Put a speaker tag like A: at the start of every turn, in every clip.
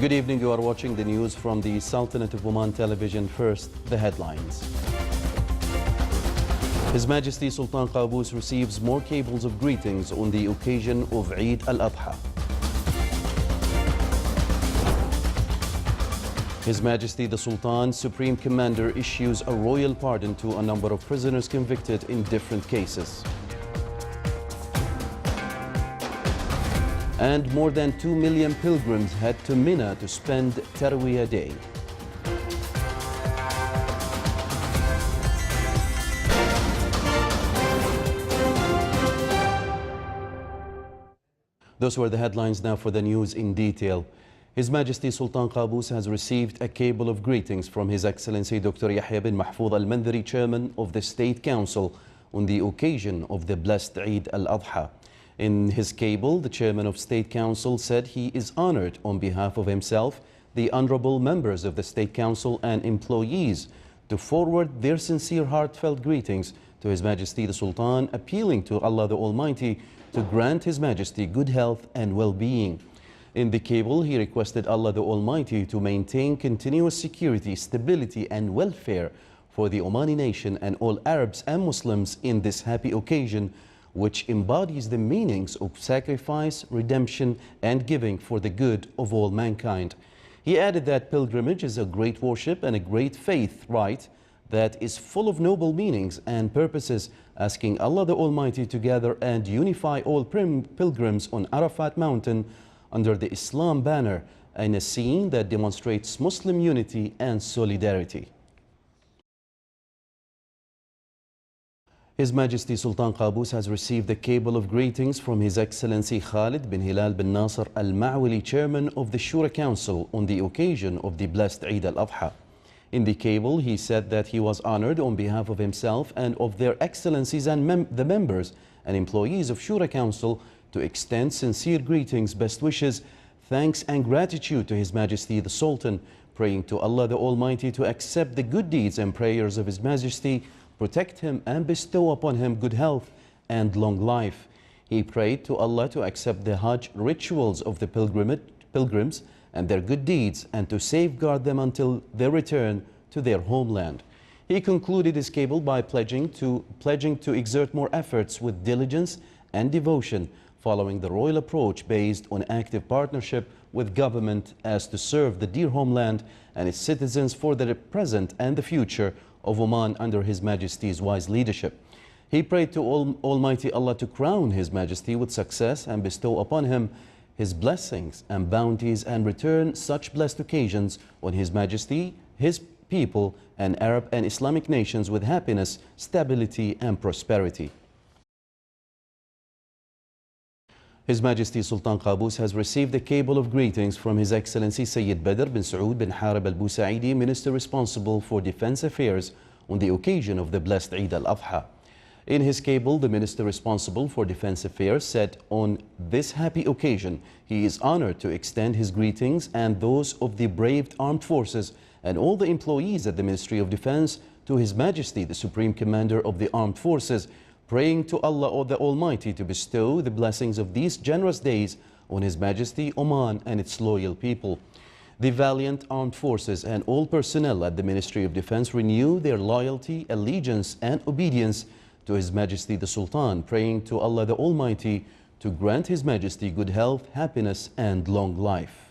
A: Good evening. You are watching the news from the Sultanate of Oman television. First, the headlines. His Majesty Sultan Qaboos receives more cables of greetings on the occasion of Eid al-Adha. His Majesty the Sultan, Supreme Commander, issues a royal pardon to a number of prisoners convicted in different cases. And more than 2 million pilgrims head to Mina to spend Tarwiyah Day. Those were the headlines. Now for the news in detail. His Majesty Sultan Qaboos has received a cable of greetings from His Excellency Dr. Yahya bin Mahfouz al-Mandhari, Chairman of the State Council, on the occasion of the blessed Eid al-Adha. In his cable, the Chairman of State Council said he is honored on behalf of himself, the honorable members of the State Council and employees to forward their sincere heartfelt greetings to His Majesty the Sultan, appealing to Allah the Almighty to grant His Majesty good health and well-being. In the cable, he requested Allah the Almighty to maintain continuous security, stability and welfare for the Omani nation and all Arabs and Muslims in this happy occasion, which embodies the meanings of sacrifice, redemption and giving for the good of all mankind. He added that pilgrimage is a great worship and a great faith rite that is full of noble meanings and purposes, asking Allah the Almighty to gather and unify all pilgrims on Arafat mountain under the Islam banner, in a scene that demonstrates Muslim unity and solidarity. His Majesty Sultan Qaboos has received a cable of greetings from His Excellency Khalid bin Hilal bin Nasser al-Ma'wili, Chairman of the Shura Council, on the occasion of the blessed Eid al-Adha. In the cable, he said that he was honored on behalf of himself and of their excellencies and the members and employees of Shura Council to extend sincere greetings, best wishes, thanks and gratitude to His Majesty the Sultan, praying to Allah the Almighty to accept the good deeds and prayers of His Majesty, protect him and bestow upon him good health and long life. He prayed to Allah to accept the Hajj rituals of the pilgrims and their good deeds and to safeguard them until their return to their homeland. He concluded his cable by pledging to exert more efforts with diligence and devotion, following the royal approach based on active partnership with government as to serve the dear homeland and its citizens for the present and the future of Oman under His Majesty's wise leadership. He prayed to Almighty Allah to crown His Majesty with success and bestow upon him His blessings and bounties and return such blessed occasions on His Majesty, His people and Arab and Islamic nations with happiness, stability and prosperity. His Majesty Sultan Qaboos has received a cable of greetings from His Excellency Sayyid Badr bin Saud bin Harib al-Busaidi, Minister responsible for Defense Affairs, on the occasion of the blessed Eid al-Adha. In his cable, the Minister responsible for Defense Affairs said on this happy occasion, he is honored to extend his greetings and those of the braved armed forces and all the employees at the Ministry of Defense to His Majesty, the Supreme Commander of the Armed Forces, praying to Allah the Almighty to bestow the blessings of these generous days on His Majesty, Oman and its loyal people. The valiant armed forces and all personnel at the Ministry of Defense renew their loyalty, allegiance and obedience to His Majesty the Sultan, praying to Allah the Almighty to grant His Majesty good health, happiness and long life.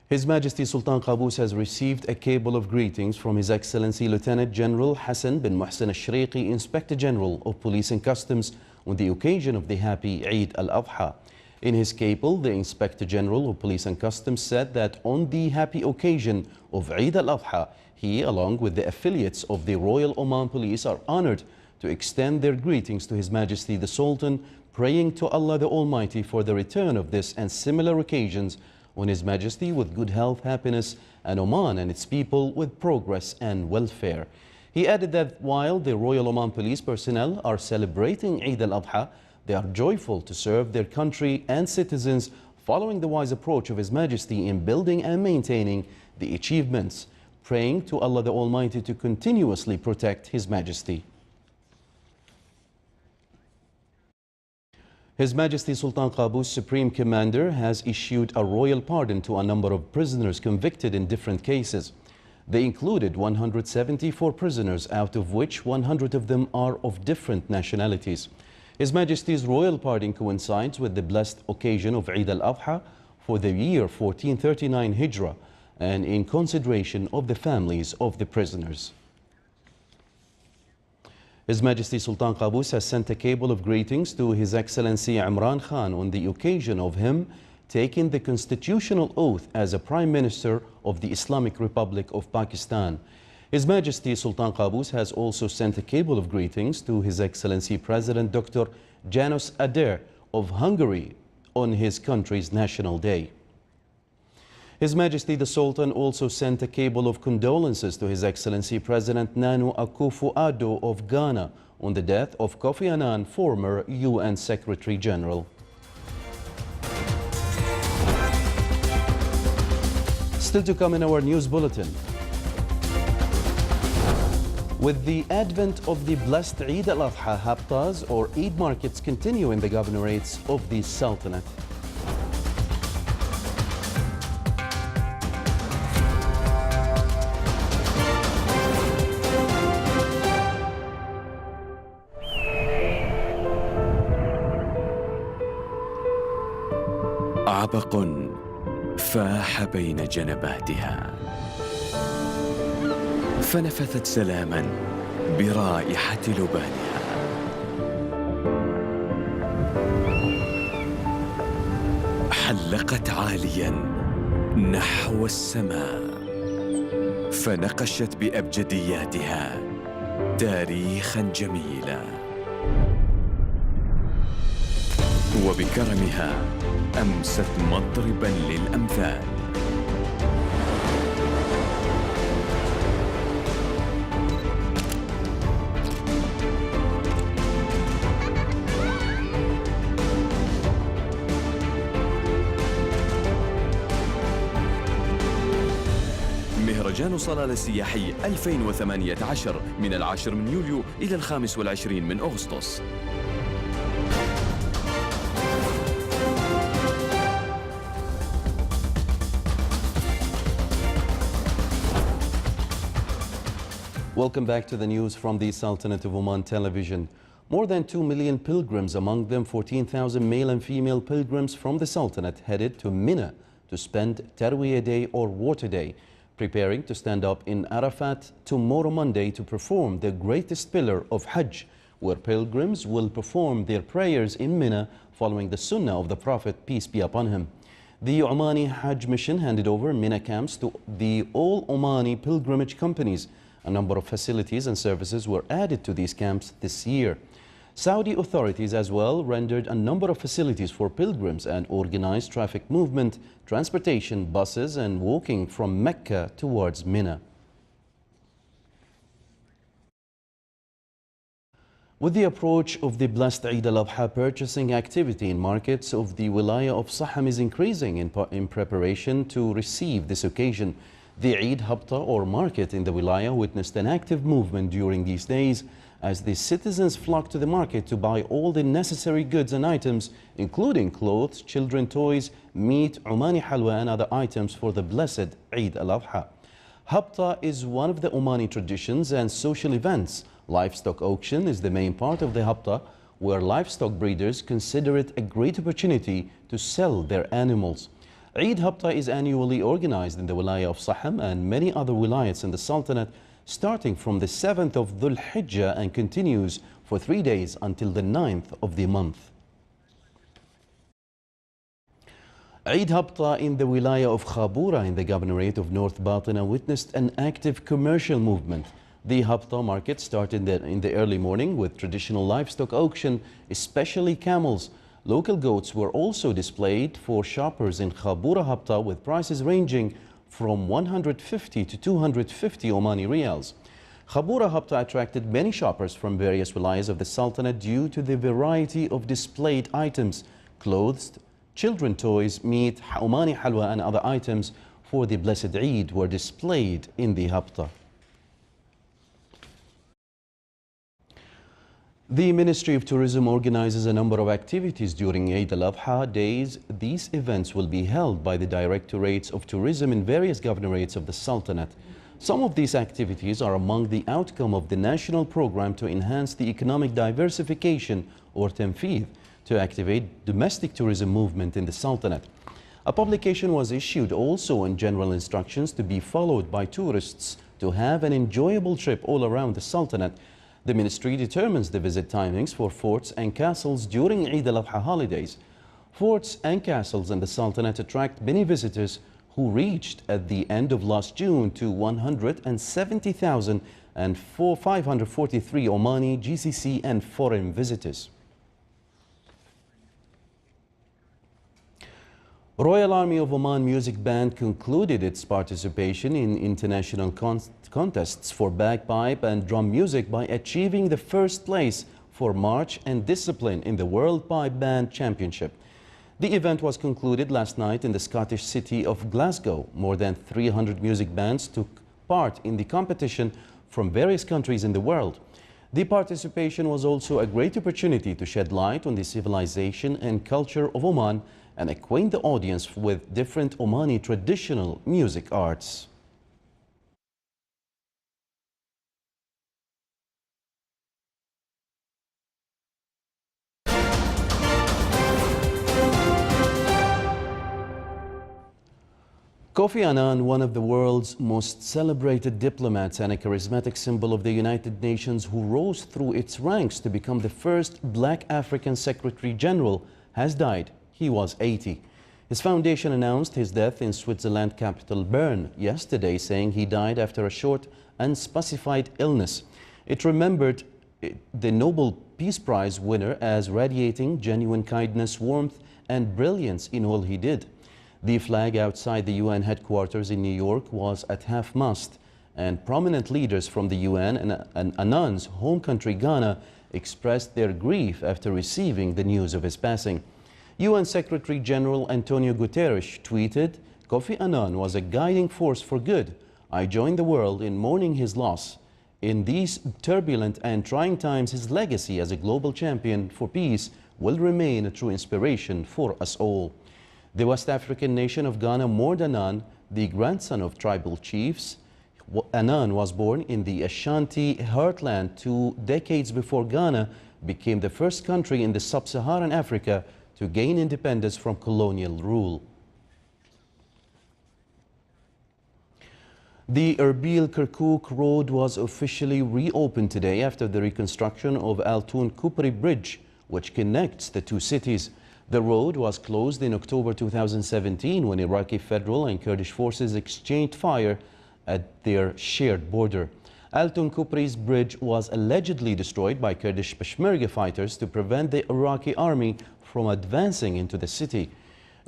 A: His Majesty Sultan Qaboos has received a cable of greetings from His Excellency Lieutenant General Hassan bin Muhsin al-Shriqi, Inspector General of Police and Customs, on the occasion of the happy Eid al-Adha. In his cable, the Inspector General of Police and Customs said that on the happy occasion of Eid al-Adha, he, along with the affiliates of the Royal Oman Police, are honored to extend their greetings to His Majesty the Sultan, praying to Allah the Almighty for the return of this and similar occasions on His Majesty with good health, happiness, and Oman and its people with progress and welfare. He added that while the Royal Oman Police personnel are celebrating Eid al-Adha, they are joyful to serve their country and citizens, following the wise approach of His Majesty in building and maintaining the achievements, praying to Allah the Almighty to continuously protect His Majesty. His Majesty Sultan Qaboos, Supreme Commander, has issued a royal pardon to a number of prisoners convicted in different cases. They included 174 prisoners, out of which 100 of them are of different nationalities. His Majesty's royal pardon coincides with the blessed occasion of Eid al-Adha for the year 1439 Hijrah and in consideration of the families of the prisoners. His Majesty Sultan Qaboos has sent a cable of greetings to His Excellency Imran Khan on the occasion of him taking the constitutional oath as a Prime Minister of the Islamic Republic of Pakistan. His Majesty Sultan Qaboos has also sent a cable of greetings to His Excellency President Dr. Janos Ader of Hungary on his country's National Day. His Majesty the Sultan also sent a cable of condolences to His Excellency President Nana Akufo-Addo of Ghana on the death of Kofi Annan, former UN Secretary General. Still to come in our news bulletin. With the advent of the blessed Eid al-Adha, haptas or Eid markets continue in the governorates of the Sultanate.
B: عبق فاح بين جنباتها، فنفثت سلاما برائحة لبانها. حلقت عاليا نحو السماء، فنقشت بأبجدياتها تاريخا جميلا، وبكرمها أمست مضربا للأمثال. مهرجان صلالة السياحي 2018 من 10 من يوليو إلى 25 من أغسطس.
A: Welcome back to the news from the Sultanate of Oman Television. More than 2 million pilgrims, among them 14,000 male and female pilgrims from the Sultanate, headed to Mina to spend Tarwiyah Day or Water Day, preparing to stand up in Arafat tomorrow Monday to perform the greatest pillar of Hajj, where pilgrims will perform their prayers in Mina following the Sunnah of the Prophet, peace be upon him. The Omani Hajj Mission handed over Mina camps to the all Omani pilgrimage companies. A number of facilities and services were added to these camps this year. Saudi authorities as well rendered a number of facilities for pilgrims and organized traffic movement, transportation, buses and walking from Mecca towards Mina. With the approach of the blessed Eid al-Adha, purchasing activity in markets of the Wilaya of Saham is increasing in preparation to receive this occasion. The Eid Habta or market in the Wilaya witnessed an active movement during these days as the citizens flocked to the market to buy all the necessary goods and items, including clothes, children toys, meat, Omani halwa and other items for the blessed Eid al-Adha. Habta is one of the Omani traditions and social events. Livestock auction is the main part of the Habta, where livestock breeders consider it a great opportunity to sell their animals. Eid Habta is annually organized in the Wilaya of Saham and many other wilayats in the Sultanate, starting from the 7th of Dhul Hijjah and continues for 3 days until the 9th of the month. Eid Habta in the Wilaya of Khabura in the Governorate of North Batina witnessed an active commercial movement. The Habta market started in the early morning with traditional livestock auction, especially camels. Local goats were also displayed for shoppers in Khabura Habta with prices ranging from 150 to 250 Omani Riyals. Khabura Habta attracted many shoppers from various wilayas of the Sultanate due to the variety of displayed items, clothes, children toys, meat, Omani halwa and other items for the blessed Eid were displayed in the Habta. The Ministry of Tourism organizes a number of activities during Eid al-Adha days. These events will be held by the Directorates of Tourism in various governorates of the Sultanate. Some of these activities are among the outcome of the national program to enhance the economic diversification, or Tanfeedh, to activate domestic tourism movement in the Sultanate. A publication was issued also on general instructions to be followed by tourists to have an enjoyable trip all around the Sultanate. The ministry determines the visit timings for forts and castles during Eid al-Adha holidays. Forts and castles in the Sultanate attract many visitors, who reached at the end of last June to 170,543 Omani, GCC and foreign visitors. Royal Army of Oman Music Band concluded its participation in international contests for bagpipe and drum music by achieving the first place for march and discipline in the World Pipe Band Championship. The event was concluded last night in the Scottish city of Glasgow. More than 300 music bands took part in the competition from various countries in the world. The participation was also a great opportunity to shed light on the civilization and culture of Oman and acquaint the audience with different Omani traditional music arts. Kofi Annan, one of the world's most celebrated diplomats and a charismatic symbol of the United Nations who rose through its ranks to become the first black African Secretary General, has died. He was 80. His foundation announced his death in Switzerland capital Bern yesterday, saying he died after a short, unspecified illness. It remembered the Nobel Peace Prize winner as radiating genuine kindness, warmth, and brilliance in all he did. The flag outside the UN headquarters in New York was at half-mast, and prominent leaders from the UN and Annan's home country Ghana expressed their grief after receiving the news of his passing. UN Secretary General Antonio Guterres tweeted, "Kofi Annan was a guiding force for good. I join the world in mourning his loss. In these turbulent and trying times, his legacy as a global champion for peace will remain a true inspiration for us all." The West African nation of Ghana mourned Annan, the grandson of tribal chiefs. Annan was born in the Ashanti heartland 2 decades before Ghana became the first country in the sub-Saharan Africa to gain independence from colonial rule. The Erbil-Kirkuk road was officially reopened today after the reconstruction of Altun Kupri Bridge, which connects the two cities. The road was closed in October 2017 when Iraqi federal and Kurdish forces exchanged fire at their shared border. Altun Kupri's bridge was allegedly destroyed by Kurdish Peshmerga fighters to prevent the Iraqi army from advancing into the city.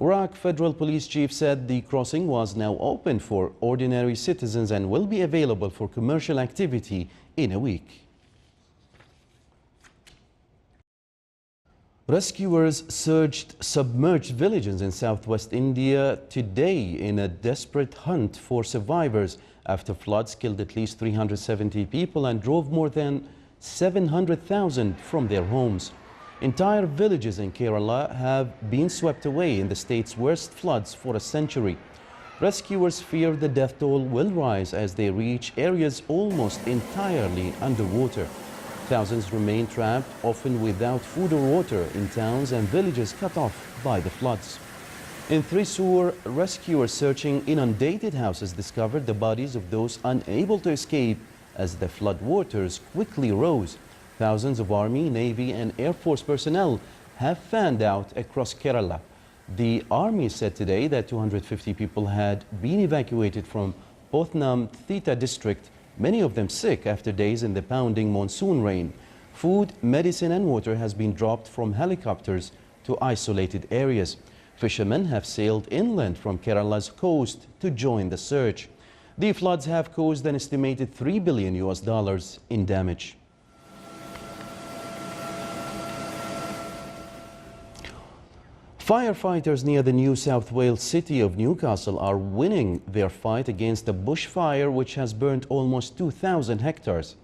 A: Iraq Federal Police Chief said the crossing was now open for ordinary citizens and will be available for commercial activity in a week. Rescuers searched submerged villages in southwest India today in a desperate hunt for survivors after floods killed at least 370 people and drove more than 700,000 from their homes. Entire villages in Kerala have been swept away in the state's worst floods for a century. Rescuers fear the death toll will rise as they reach areas almost entirely underwater. Thousands remain trapped, often without food or water, in towns and villages cut off by the floods. In Thrissur, rescuers searching inundated houses discovered the bodies of those unable to escape as the flood waters quickly rose. Thousands of Army, Navy and Air Force personnel have fanned out across Kerala. The Army said today that 250 people had been evacuated from Pothnam Theta district, many of them sick after days in the pounding monsoon rain. Food, medicine and water has been dropped from helicopters to isolated areas. Fishermen have sailed inland from Kerala's coast to join the search. The floods have caused an estimated $3 billion in damage. Firefighters near the New South Wales city of Newcastle are winning their fight against a bushfire which has burnt almost 2,000 hectares.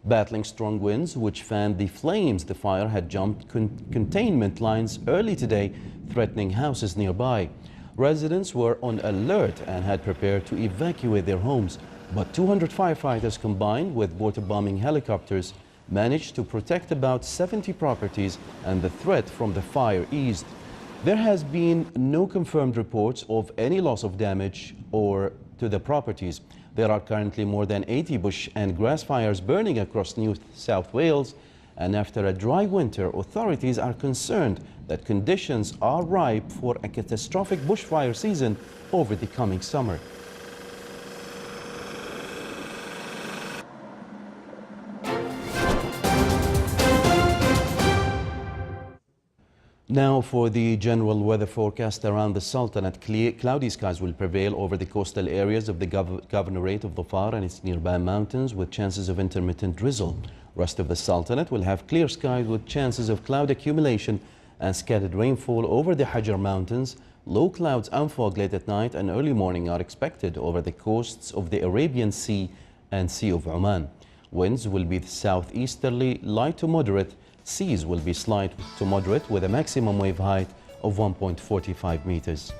A: Battling strong winds which fanned the flames, the fire had jumped containment lines early today, threatening houses nearby. Residents were on alert and had prepared to evacuate their homes, but 200 firefighters combined with water-bombing helicopters managed to protect about 70 properties, and the threat from the fire eased. There has been no confirmed reports of any loss of damage or to the properties. There are currently more than 80 bush and grass fires burning across New South Wales, and after a dry winter, authorities are concerned that conditions are ripe for a catastrophic bushfire season over the coming summer. Now for the general weather forecast around the Sultanate. Cloudy skies will prevail over the coastal areas of the Governorate of Dhofar and its nearby mountains, with chances of intermittent drizzle. Rest of the Sultanate will have clear skies with chances of cloud accumulation and scattered rainfall over the Hajar Mountains. Low clouds and fog late at night and early morning are expected over the coasts of the Arabian Sea and Sea of Oman. Winds will be southeasterly, light to moderate. Seas will be slight to moderate with a maximum wave height of 1.45 meters.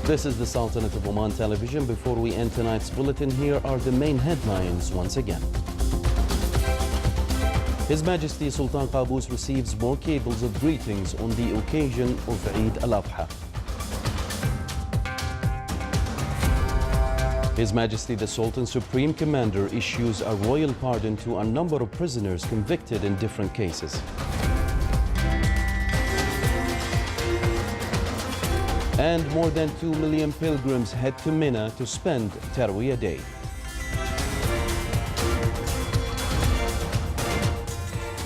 A: This is the Sultanate of Oman television. Before we end tonight's bulletin, here are the main headlines once again. His Majesty Sultan Qaboos receives more cables of greetings on the occasion of Eid al-Adha. His Majesty the Sultan Supreme Commander issues a royal pardon to a number of prisoners convicted in different cases. And more than 2 million pilgrims head to Mina to spend Tarwiyah Day.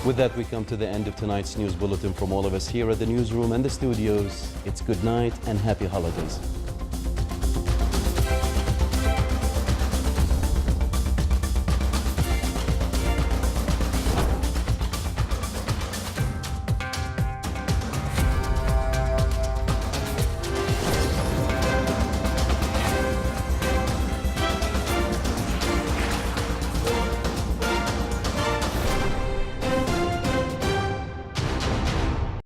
A: With that, we come to the end of tonight's news bulletin. From all of us here at the newsroom and the studios, it's good night and happy holidays.